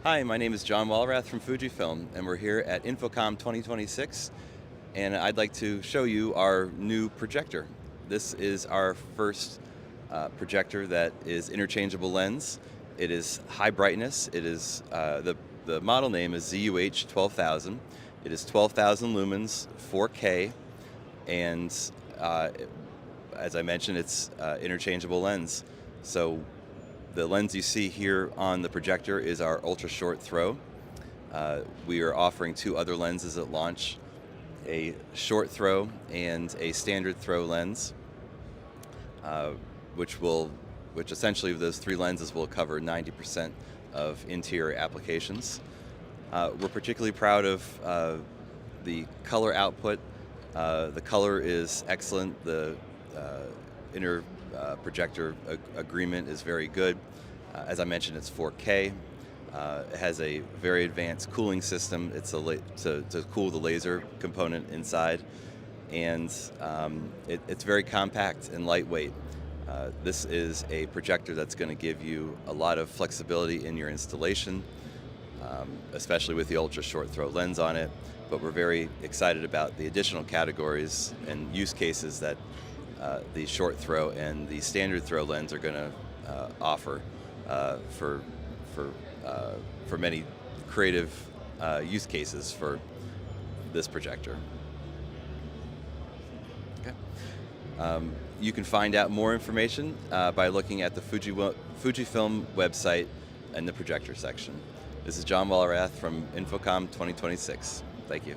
Hi, my name is John Walrath from Fujifilm, and we're here at InfoComm 2026, and I'd like to show you our new projector. This is our first projector that is interchangeable lens. It is high brightness. It is the model name is ZUH12000. It is 12,000 lumens, 4K, and as I mentioned, it's interchangeable lens. So the lens you see here on the projector is our ultra short throw. We are offering two other lenses at launch, a short throw and a standard throw lens, which essentially those three lenses will cover 90% of interior applications. We're particularly proud of the color output. The color is excellent. The inner projector agreement is very good. As I mentioned, it's 4K. It has a very advanced cooling system. It's to cool the laser component inside, and it's very compact and lightweight. This is a projector that's going to give you a lot of flexibility in your installation, especially with the ultra short throw lens on it. But we're very excited about the additional categories and use cases that the short throw and the standard throw lens are going to offer for many creative use cases for this projector. Okay. You can find out more information by looking at the Fujifilm website and the projector section. This is John Walrath from InfoComm 2026. Thank you.